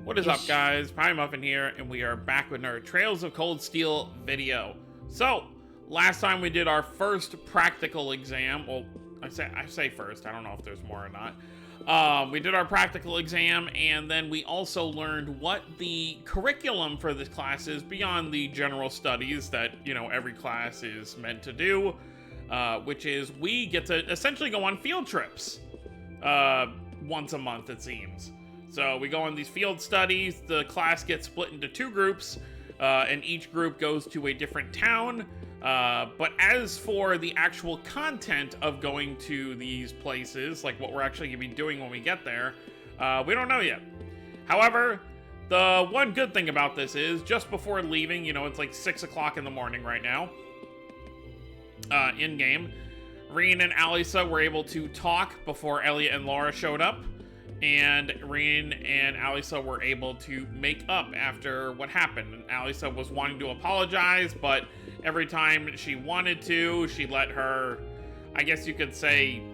What is up, guys? Pie Muffin here, and we are back with another Trails of Cold Steel video. So, last time we did our first practical exam. Well, I say first. I don't know if there's more or not. We did our practical exam, and then we also learned what the curriculum for this class is beyond the general studies that, every class is meant to do, which is we get to essentially go on field trips once a month, it seems. So we go on these field studies, the class gets split into two groups, and each group goes to a different town. But as for the actual content of going to these places, like what we're actually going to be doing when we get there, we don't know yet. However, the one good thing about this is, just before leaving, it's like 6 o'clock in the morning right now, in-game, Rean and Alisa were able to talk before Elliot and Laura showed up. And Rean and Alisa were able to make up after what happened. And Alisa was wanting to apologize, but every time she wanted to, she let her, I guess you could say,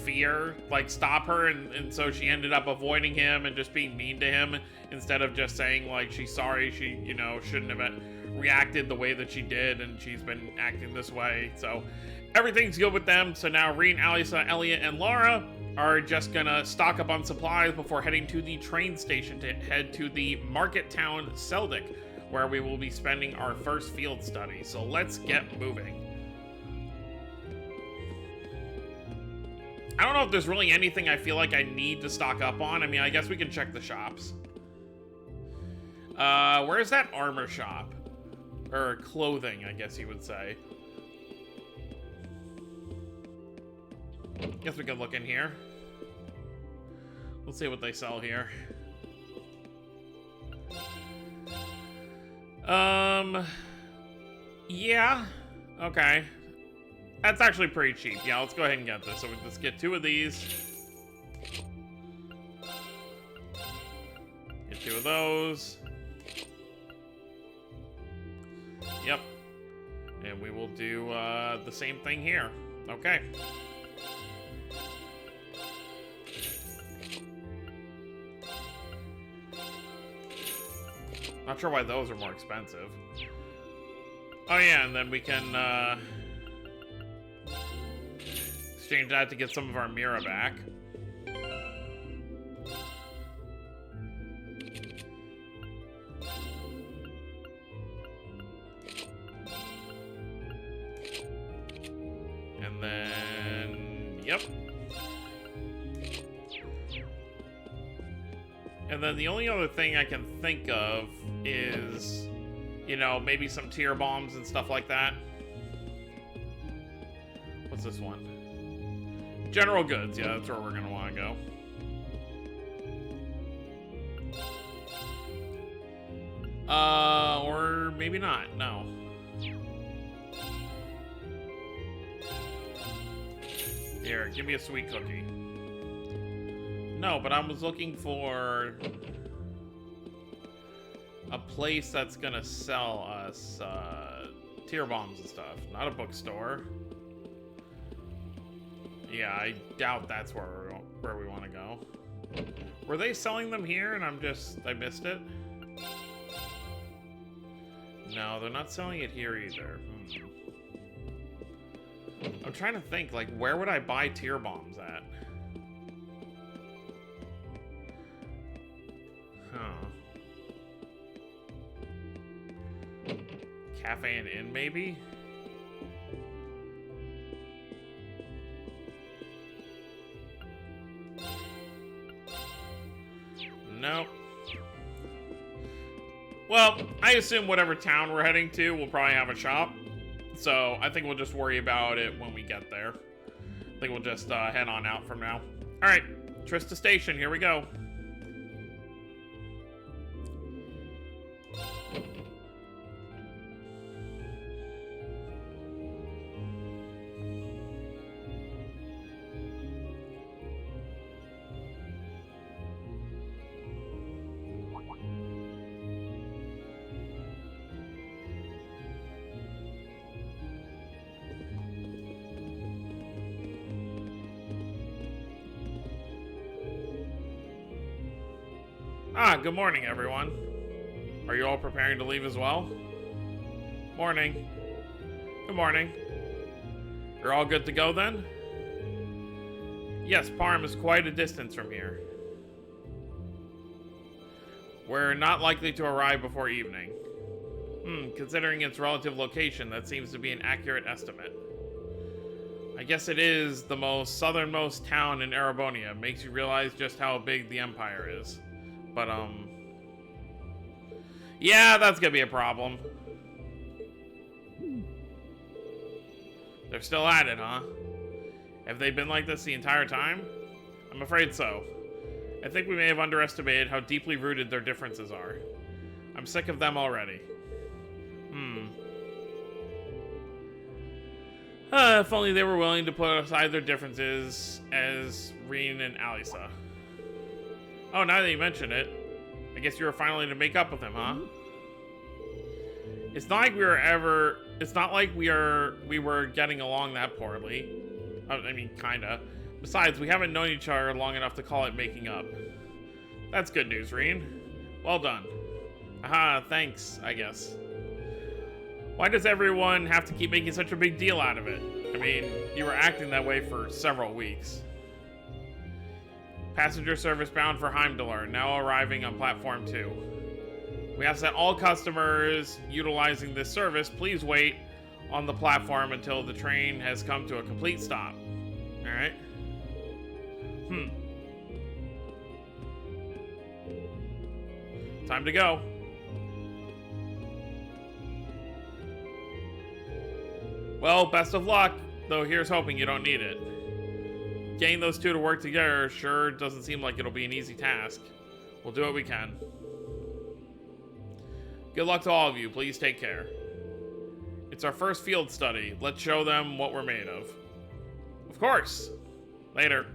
fear, stop her. And so she ended up avoiding him and just being mean to him instead of just saying, she's sorry. She, shouldn't have reacted the way that she did, and she's been acting this way. So everything's good with them. So now Rean, Alisa, Elliot, and Laura are just gonna stock up on supplies before heading to the train station to head to the market town Seldic, where we will be spending our first field study. So let's get moving. I don't know if there's really anything I feel like I need to stock up on. I mean, I guess we can check the shops. Where's that armor shop? Or clothing, I guess you would say. Guess we could look in here. Let's see what they sell here. Yeah. Okay. That's actually pretty cheap. Yeah, let's go ahead and get this. So let's get 2 of these. Get 2 of those. Yep. And we will do the same thing here. Okay. Not sure why those are more expensive. Oh yeah, and then we can exchange that to get some of our Mira back. And then, yep. And then the only other thing I can think of is, maybe some tear bombs and stuff like that. What's this one? General goods. Yeah, that's where we're going to want to go. Or maybe not. No. Here, give me a sweet cookie. No, but I was looking for a place that's gonna sell us tear bombs and stuff, not a bookstore. Yeah, I doubt that's where we want to go. Were they selling them here and I missed it? No, they're not selling it here either. I'm trying to think, where would I buy tear bombs at? Cafe and Inn, maybe? Nope. Well, I assume whatever town we're heading to will probably have a shop. So I think we'll just worry about it when we get there. I think we'll just head on out from now. Alright, Trista Station, here we go. Ah, good morning, everyone. Are you all preparing to leave as well? Morning. Good morning. You're all good to go then? Yes, Parm is quite a distance from here. We're not likely to arrive before evening. Considering its relative location, that seems to be an accurate estimate. I guess it is the most southernmost town in Erebonia. Makes you realize just how big the Empire is. But, yeah, that's gonna be a problem. They're still at it, huh? Have they been like this the entire time? I'm afraid so. I think we may have underestimated how deeply rooted their differences are. I'm sick of them already. If only they were willing to put aside their differences as Reen and Alisa. Oh, now that you mention it, I guess you were finally to make up with him, huh? It's not like we were getting along that poorly. I mean, kinda. Besides, we haven't known each other long enough to call it making up. That's good news, Reen. Well done. Aha, thanks, I guess. Why does everyone have to keep making such a big deal out of it? I mean, you were acting that way for several weeks. Passenger service bound for Heimdallr, now arriving on platform 2. We ask that all customers utilizing this service please wait on the platform until the train has come to a complete stop. Alright. Time to go. Well, best of luck, though here's hoping you don't need it. Getting those two to work together sure doesn't seem like it'll be an easy task. We'll do what we can. Good luck to all of you. Please take care. It's our first field study. Let's show them what we're made of. Of course. Later.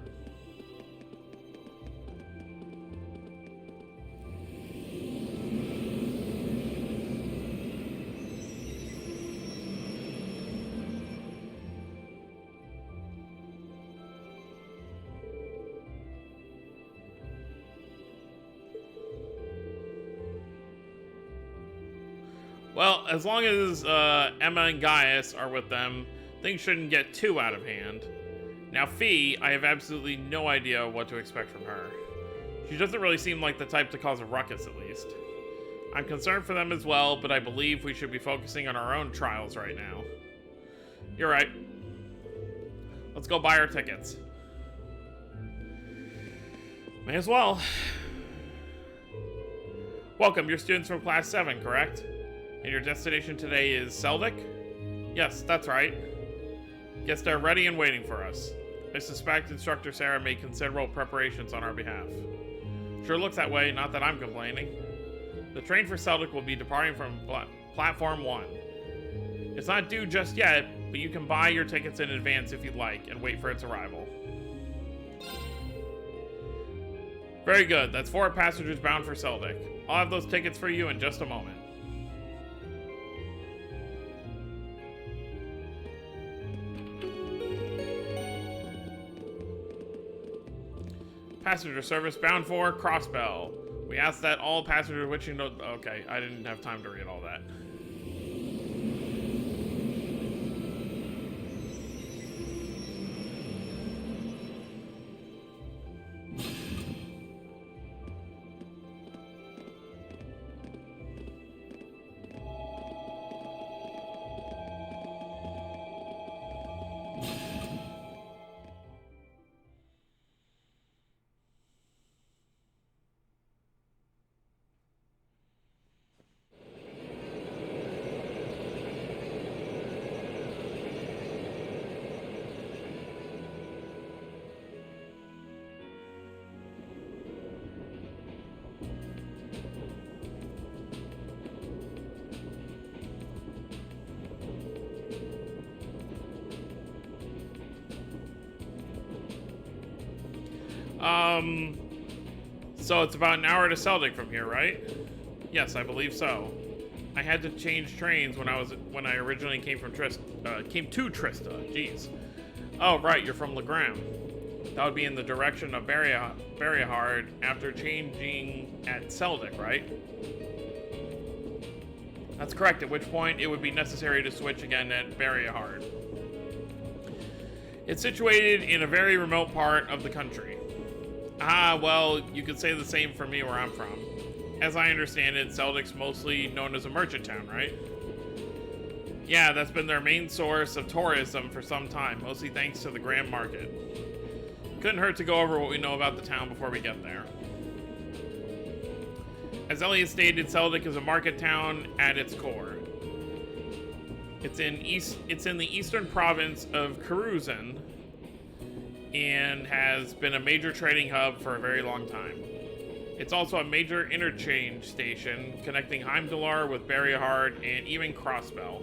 Well, as long as Emma and Gaius are with them, things shouldn't get too out of hand. Now, Fee, I have absolutely no idea what to expect from her. She doesn't really seem like the type to cause a ruckus, at least. I'm concerned for them as well, but I believe we should be focusing on our own trials right now. You're right. Let's go buy our tickets. May as well. Welcome, you're students from Class 7, correct? And your destination today is Seldic? Yes, that's right. Guess they're ready and waiting for us. I suspect Instructor Sarah made considerable preparations on our behalf. Sure looks that way, not that I'm complaining. The train for Seldic will be departing from Platform 1. It's not due just yet, but you can buy your tickets in advance if you'd like, and wait for its arrival. Very good, that's 4 passengers bound for Seldic. I'll have those tickets for you in just a moment. Passenger service bound for Crossbell. We ask that all passengers wishing to... Okay, I didn't have time to read all that. So it's about an hour to Seldic from here, right? Yes, I believe so. I had to change trains when I originally came to Trista. Jeez. Oh, right, you're from Legram. That would be in the direction of Berryhard after changing at Seldic, right? That's correct, at which point it would be necessary to switch again at Berryhard. It's situated in a very remote part of the country. Ah, well, you could say the same for me where I'm from. As I understand it, Seldic's mostly known as a merchant town, right? Yeah, that's been their main source of tourism for some time, mostly thanks to the Grand Market. Couldn't hurt to go over what we know about the town before we get there. As Elliot stated, Seldic is a market town at its core. It's in the eastern province of Karuzan and has been a major trading hub for a very long time. It's also a major interchange station connecting Heimdallar with Berryhard and even Crossbell.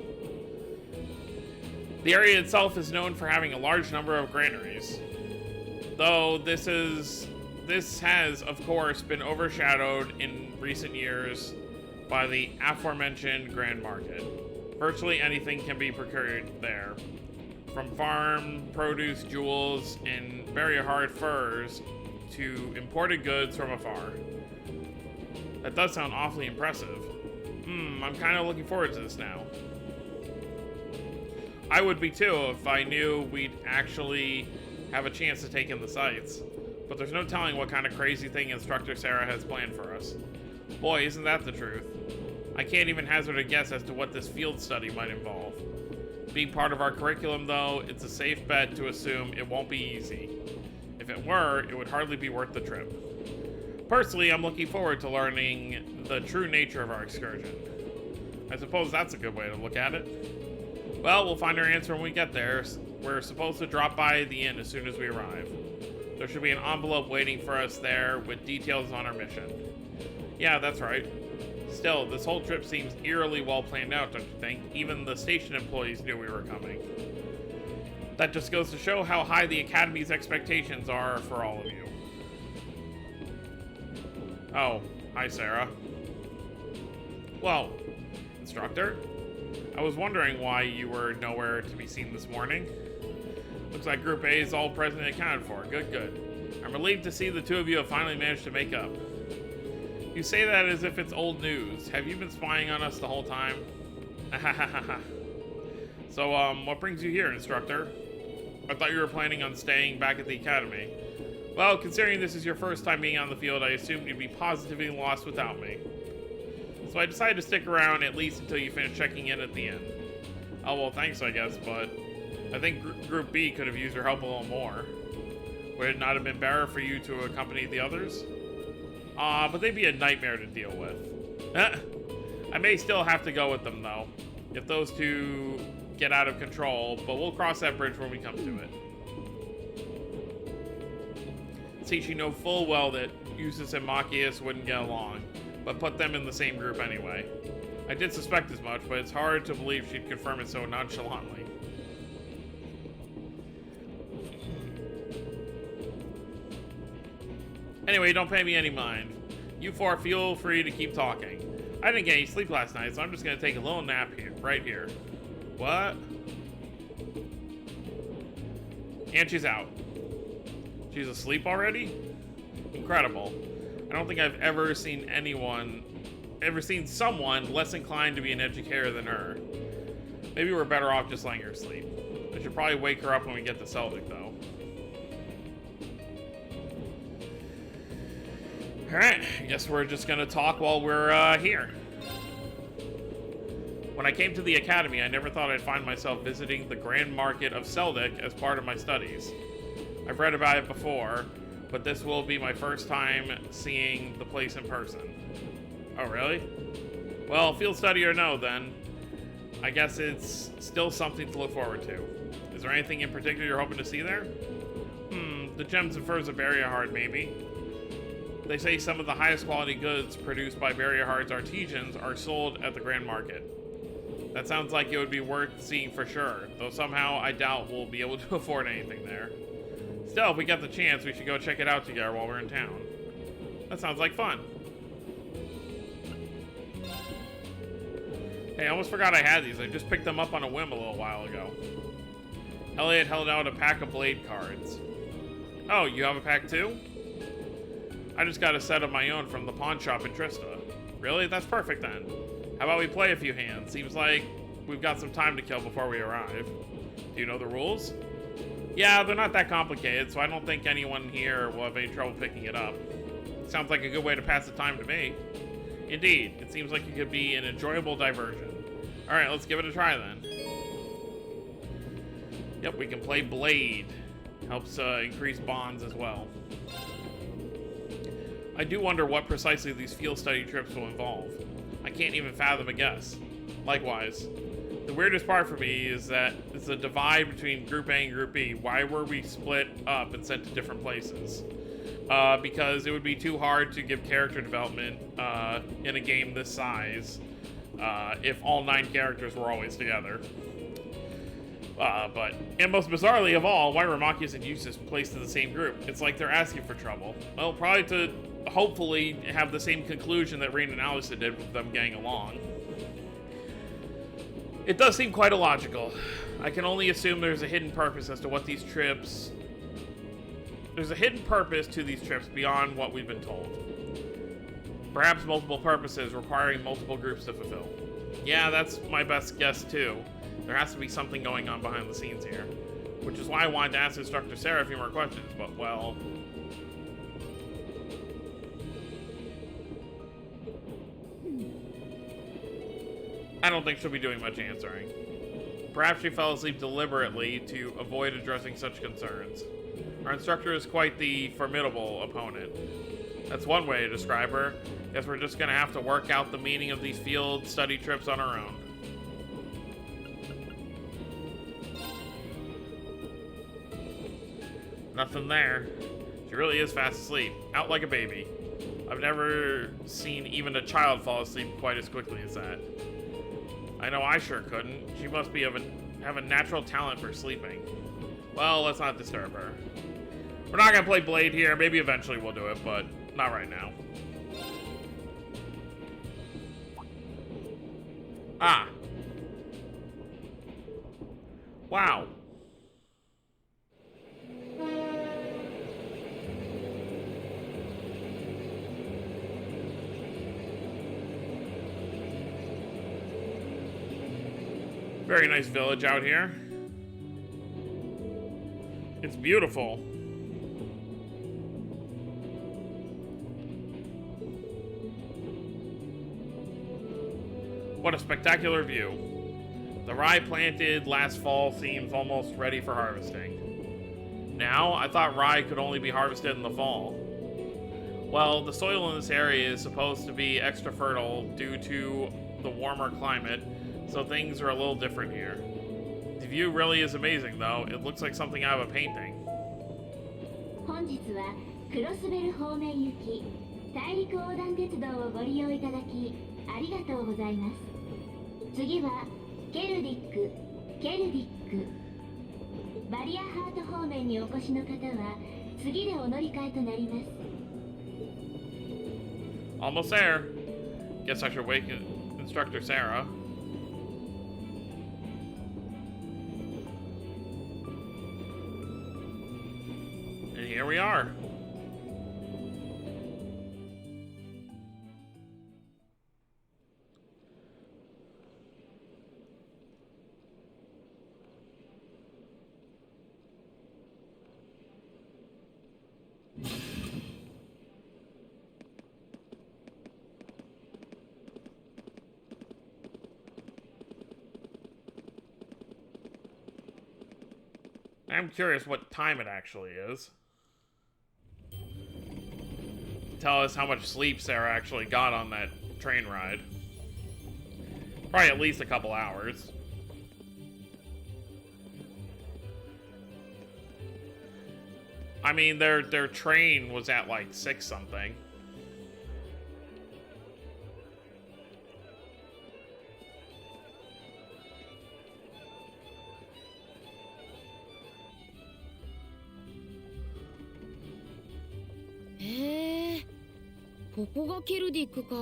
The area itself is known for having a large number of granaries, though this has, of course, been overshadowed in recent years by the aforementioned Grand Market. Virtually anything can be procured there, from farm, produce, jewels, and Berryhard furs to imported goods from afar. That does sound awfully impressive. I'm kind of looking forward to this now. I would be too if I knew we'd actually have a chance to take in the sights. But there's no telling what kind of crazy thing Instructor Sarah has planned for us. Boy, isn't that the truth. I can't even hazard a guess as to what this field study might involve. Being part of our curriculum, though, it's a safe bet to assume it won't be easy. If it were, it would hardly be worth the trip. Personally, I'm looking forward to learning the true nature of our excursion. I suppose that's a good way to look at it. Well, we'll find our answer when we get there. We're supposed to drop by the inn as soon as we arrive. There should be an envelope waiting for us there with details on our mission. Yeah, that's right. Still, this whole trip seems eerily well planned out, don't you think? Even the station employees knew we were coming. That just goes to show how high the Academy's expectations are for all of you. Oh, hi Sarah. Well, Instructor, I was wondering why you were nowhere to be seen this morning. Looks like Group A is all present and accounted for. Good, good. I'm relieved to see the two of you have finally managed to make up. You say that as if it's old news. Have you been spying on us the whole time? So, what brings you here, Instructor? I thought you were planning on staying back at the Academy. Well, considering this is your first time being on the field, I assumed you'd be positively lost without me. So I decided to stick around at least until you finish checking in at the end. Oh, well, thanks, I guess, but I think Group B could have used your help a little more. Would it not have been better for you to accompany the others? But they'd be a nightmare to deal with. I may still have to go with them, though, if those two get out of control, but we'll cross that bridge when we come to it. Since you know full well that Eustace and Machias wouldn't get along, but put them in the same group anyway. I did suspect as much, but it's hard to believe she'd confirm it so nonchalantly. Anyway, don't pay me any mind. You four feel free to keep talking. I didn't get any sleep last night, so I'm just gonna take a little nap here, right here. What? And she's out. She's asleep already? Incredible. I don't think I've ever seen someone less inclined to be an educator than her. Maybe we're better off just letting her sleep. I should probably wake her up when we get to Seldic, though. Alright, I guess we're just gonna talk while we're here. When I came to the Academy, I never thought I'd find myself visiting the Grand Market of Seldic as part of my studies. I've read about it before, but this will be my first time seeing the place in person. Oh, really? Well, field study or no, then. I guess it's still something to look forward to. Is there anything in particular you're hoping to see there? The gems and furs of Berryhard, maybe. They say some of the highest quality goods produced by Berryhard's artisans are sold at the Grand Market. That sounds like it would be worth seeing for sure, though somehow I doubt we'll be able to afford anything there. Still, if we get the chance, we should go check it out together while we're in town. That sounds like fun. Hey, I almost forgot I had these. I just picked them up on a whim a little while ago. Elliot held out a pack of blade cards. Oh, you have a pack too? I just got a set of my own from the pawn shop in Trista. Really? That's perfect then. How about we play a few hands? Seems like we've got some time to kill before we arrive. Do you know the rules? Yeah, they're not that complicated, so I don't think anyone here will have any trouble picking it up. Sounds like a good way to pass the time to me. Indeed, it seems like it could be an enjoyable diversion. Alright, let's give it a try then. Yep, we can play Blade. Helps increase bonds as well. I do wonder what precisely these field study trips will involve. I can't even fathom a guess. Likewise. The weirdest part for me is that it's a divide between Group A and Group B. Why were we split up and sent to different places? Because it would be too hard to give character development in a game this size if all 9 characters were always together. And most bizarrely of all, why were Machias and Eustace placed in the same group? It's like they're asking for trouble. Well, probably to hopefully have the same conclusion that Rain and Alyssa did with them getting along. It does seem quite illogical. I can only assume there's a hidden purpose as to what these trips... There's a hidden purpose to these trips beyond what we've been told. Perhaps multiple purposes requiring multiple groups to fulfill. Yeah, that's my best guess too. There has to be something going on behind the scenes here. Which is why I wanted to ask Instructor Sarah a few more questions, but well... I don't think she'll be doing much answering. Perhaps she fell asleep deliberately to avoid addressing such concerns. Our instructor is quite the formidable opponent. That's one way to describe her. Guess we're just gonna have to work out the meaning of these field study trips on our own. Nothing there. She really is fast asleep, out like a baby. I've never seen even a child fall asleep quite as quickly as that. I know I sure couldn't. She must be have a natural talent for sleeping. Well, let's not disturb her. We're not gonna play Blade here. Maybe eventually we'll do it, but not right now. Ah. Wow. Very nice village out here. It's beautiful. What a spectacular view. The rye planted last fall seems almost ready for harvesting. Now, I thought rye could only be harvested in the fall. Well, the soil in this area is supposed to be extra fertile due to the warmer climate, so things are a little different here. The view really is amazing, though. It looks like something out of a painting. 本日はクロスベル方面行き大陸横断鉄道をご利用いただきありがとうございます。次はケルディック、バリアハート方面にお越しの方は次でお乗り換えとなります。Almost there. Guess I should wake Instructor Sarah. And here we are. I'm curious what time it actually is. Tell us how much sleep Sarah actually got on that train ride. Probably at least a couple hours. I mean, their train was at like 6 something. Hey, ここがケルディックか。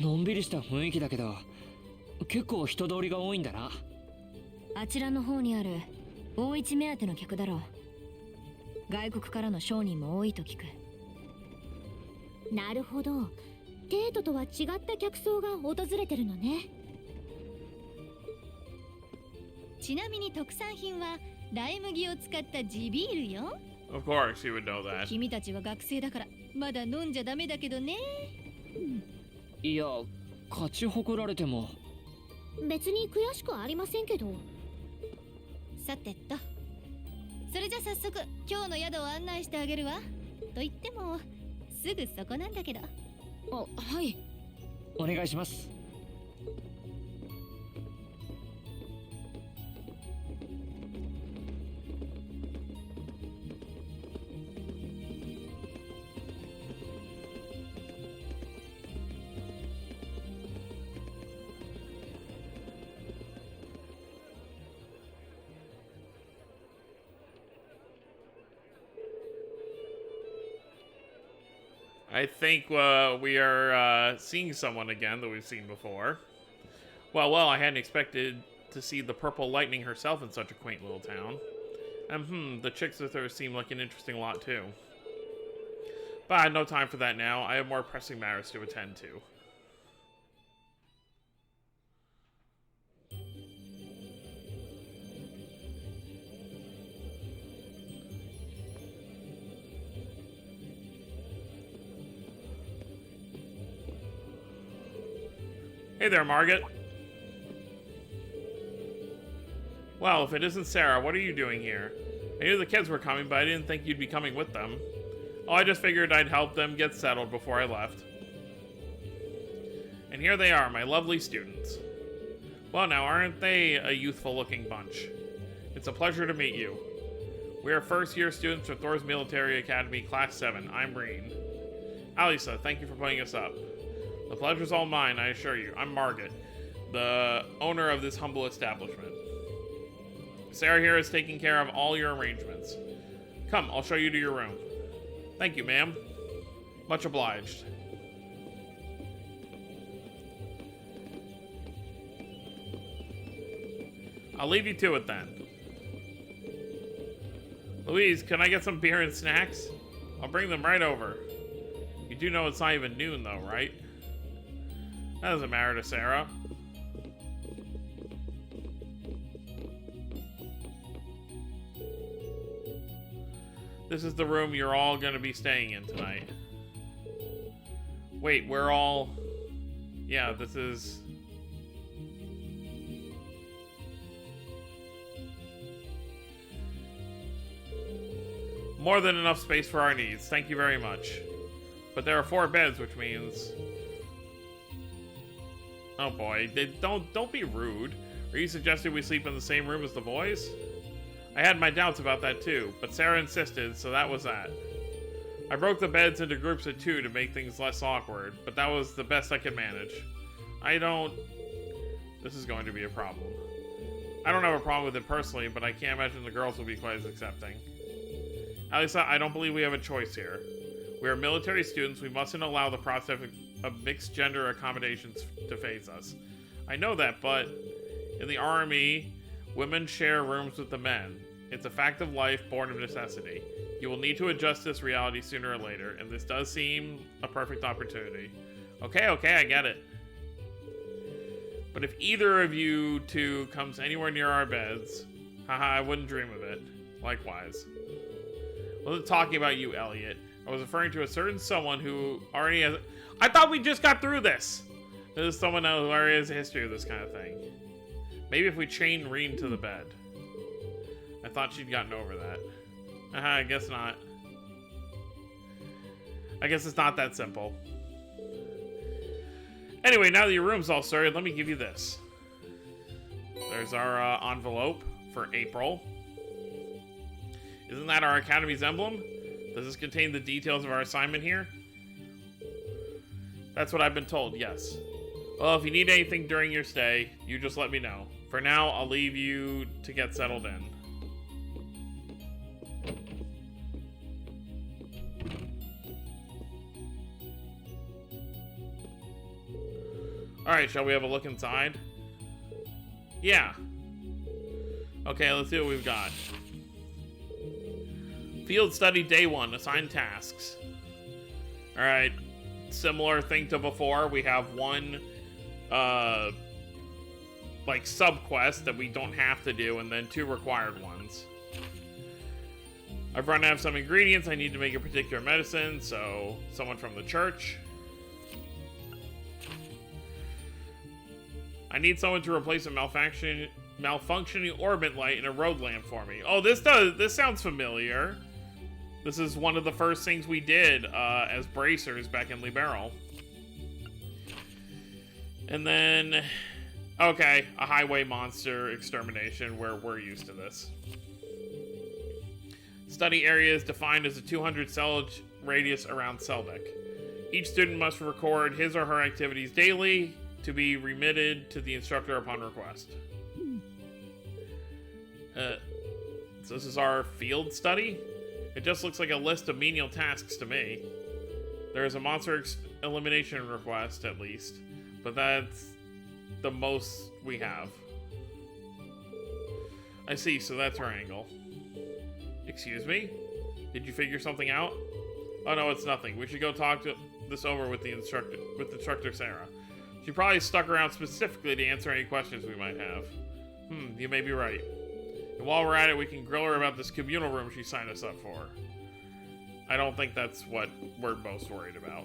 のんびりした雰囲気だけど、結構人通りが多いんだな。あちらの方にある大一目当ての客だろう。外国からの商人も多いと聞く。なるほど。デートとは違った客層が訪れてるのね。ちなみに特産品はライ麦を使った地ビールよ。 Of course, you would know that. 君たちは学生だからまだ飲んじゃダメだけどね。いや勝ち誇られても。別に悔しくありませんけど。さてと、それじゃ早速今日の宿を案内してあげるわ。と言ってもすぐそこなんだけど。あ、はい。お願いします。I think we are seeing someone again that we've seen before. Well, I hadn't expected to see the Purple Lightning herself in such a quaint little town. And the chicks with her seem like an interesting lot too. But I have no time for that now. I have more pressing matters to attend to. Hey there, Margaret. Well, if it isn't Sarah, what are you doing here? I knew the kids were coming, but I didn't think you'd be coming with them. Oh, I just figured I'd help them get settled before I left. And here they are, my lovely students. Well, now, aren't they a youthful-looking bunch? It's a pleasure to meet you. We are first-year students for Thor's Military Academy, Class 7. I'm Reen. Alisa, thank you for putting us up. The pleasure's all mine, I assure you. I'm Margaret, the owner of this humble establishment. Sarah here is taking care of all your arrangements. Come, I'll show you to your room. Thank you, ma'am. Much obliged. I'll leave you to it then. Louise, can I get some beer and snacks? I'll bring them right over. You do know it's not even noon though, right? That doesn't matter to Sarah. This is the room you're all gonna be staying in tonight. Wait, we're all... Yeah, this is... More than enough space for our needs. Thank you very much. But there are 4 beds, which means... Oh boy, don't be rude. Are you suggesting we sleep in the same room as the boys? I had my doubts about that too, but Sarah insisted, so that was that. I broke the beds into groups of 2 to make things less awkward, but that was the best I could manage. This is going to be a problem. I don't have a problem with it personally, but I can't imagine the girls will be quite as accepting. Alisa, I don't believe we have a choice here. We are military students, we mustn't allow the prospect of mixed gender accommodations to phase us. I know that, but in the army, women share rooms with the men. It's a fact of life born of necessity. You will need to adjust this reality sooner or later, and this does seem a perfect opportunity. Okay, I get it. But if either of you 2 comes anywhere near our beds, haha, I wouldn't dream of it. Likewise. I wasn't talking about you, Elliot. I was referring to a certain someone who already has... I thought we just got through this! This is someone who already has a history of this kind of thing. Maybe if we chain Reen to the bed. I thought she'd gotten over that. I guess not. I guess it's not that simple. Anyway, now that your room's all sorted, let me give you this. There's our envelope for April. Isn't that our Academy's emblem? Does this contain the details of our assignment here? That's what I've been told, yes. Well, if you need anything during your stay, you just let me know. For now, I'll leave you to get settled in. Alright, shall we have a look inside? Yeah. Okay, let's see what we've got. Field study day 1, assign tasks. Alright, similar thing to before, we have one, like, sub-quest that we don't have to do, and then 2 required ones. I've run out of some ingredients, I need to make a particular medicine, so someone from the church. I need someone to replace a malfunctioning orbit light in a road lamp for me. Oh, this sounds familiar. This is one of the first things we did as bracers back in Liberal. And then, okay, a highway monster extermination, where we're used to this. Study area is defined as a 200 cell radius around Seldic. Each student must record his or her activities daily to be remitted to the instructor upon request. So this is our field study? It just looks like a list of menial tasks to me. There is a monster elimination request, at least, but that's the most we have. I see, so that's her angle. Excuse me? Did you figure something out? Oh no, it's nothing. We should go talk this over with the instructor Sarah. She probably stuck around specifically to answer any questions we might have. You may be right. And while we're at it, we can grill her about this communal room she signed us up for. I don't think that's what we're most worried about.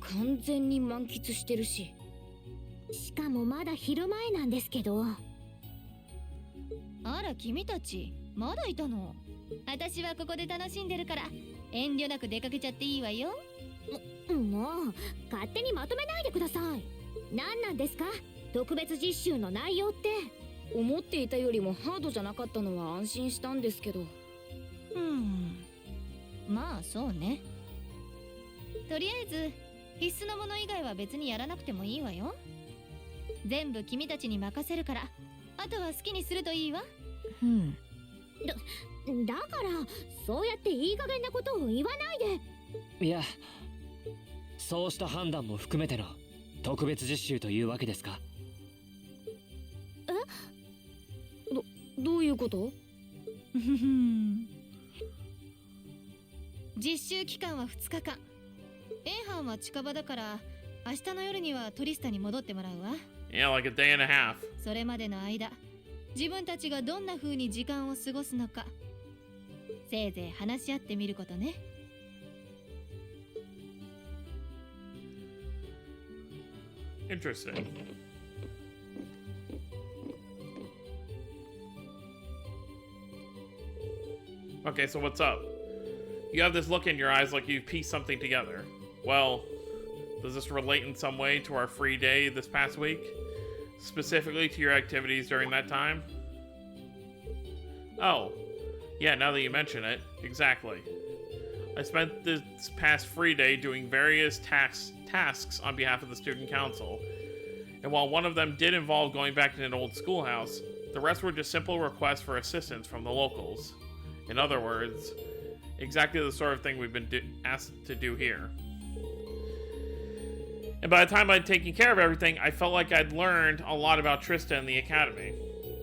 完全に満喫してるし。しかもまだ昼前なんですけど。あら君たちまだいたの。私はここで楽しんでるから遠慮なく出かけちゃっていいわよ。もう勝手にまとめないでください。何なんですか、特別実習の内容って。思っていたよりもハードじゃなかったのは安心したんですけど。まあそうね。とりあえず必須のもの以外は別にやらなくてもいいわよ。全部君たちに任せるからあとは好きにするといいわ。だからそうやっていい加減なことを言わないで。いや、そうした判断も含めての特別実習というわけですか？どういうこと？実習期間は2日間。エンハンは近場だから明日の夜にはトリスタに戻ってもらうわ。Yeah, like a day and a half. それまでの間、自分たちがどんな風に時間を過ごすのか、せいぜい話し合ってみることね。Interesting. Okay, so what's up? You have this look in your eyes like you've pieced something together. Well, does this relate in some way to our free day this past week? Specifically to your activities during that time? Oh, yeah, now that you mention it, exactly. I spent this past free day doing various tasks on behalf of the student council. And while one of them did involve going back to an old schoolhouse, the rest were just simple requests for assistance from the locals. In other words, exactly the sort of thing we've been asked to do here. And by the time I'd taken care of everything, I felt like I'd learned a lot about Trista and the Academy.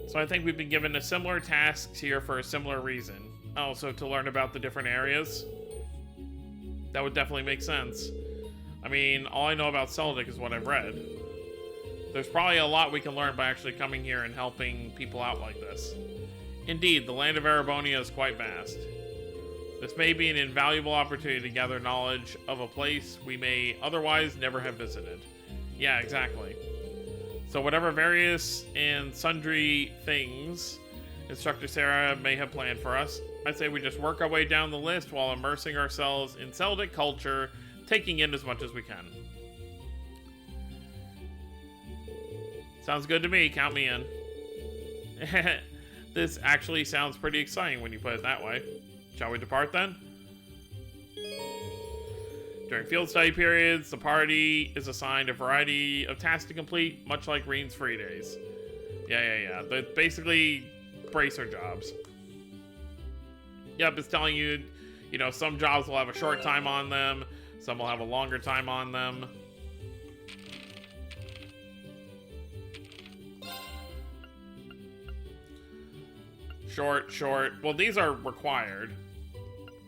So I think we've been given a similar tasks here for a similar reason. Also, to learn about the different areas. That would definitely make sense. I mean, all I know about Seldic is what I've read. There's probably a lot we can learn by actually coming here and helping people out like this. Indeed, the land of Erebonia is quite vast. This may be an invaluable opportunity to gather knowledge of a place we may otherwise never have visited. Yeah, exactly. So whatever various and sundry things Instructor Sarah may have planned for us, I'd say we just work our way down the list while immersing ourselves in Seldic culture, taking in as much as we can. Sounds good to me, count me in. This actually sounds pretty exciting when you put it that way. Shall we depart then? During field study periods, the party is assigned a variety of tasks to complete, much like Reen's free days. Yeah. They're basically bracer jobs. Yep, it's telling you, you know, some jobs will have a short time on them, some will have a longer time on them. Short. Well, these are required.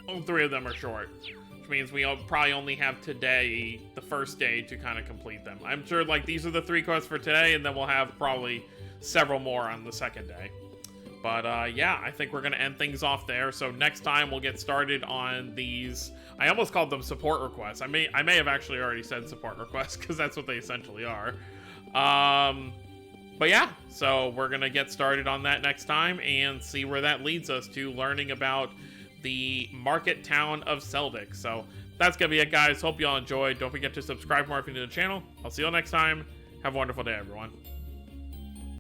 All 3 of them are short, which means we probably only have today, the first day, to kind of complete them. I'm sure, like, these are the 3 quests for today, and then we'll have probably several more on the second day. But, yeah, I think we're going to end things off there. So next time we'll get started on these. I almost called them support requests. I may have actually already said support requests, because that's what they essentially are. But yeah, so we're going to get started on that next time and see where that leads us to learning about the market town of Seldic. So that's going to be it, guys. Hope you all enjoyed. Don't forget to subscribe more if you're new to the channel. I'll see you all next time. Have a wonderful day, everyone.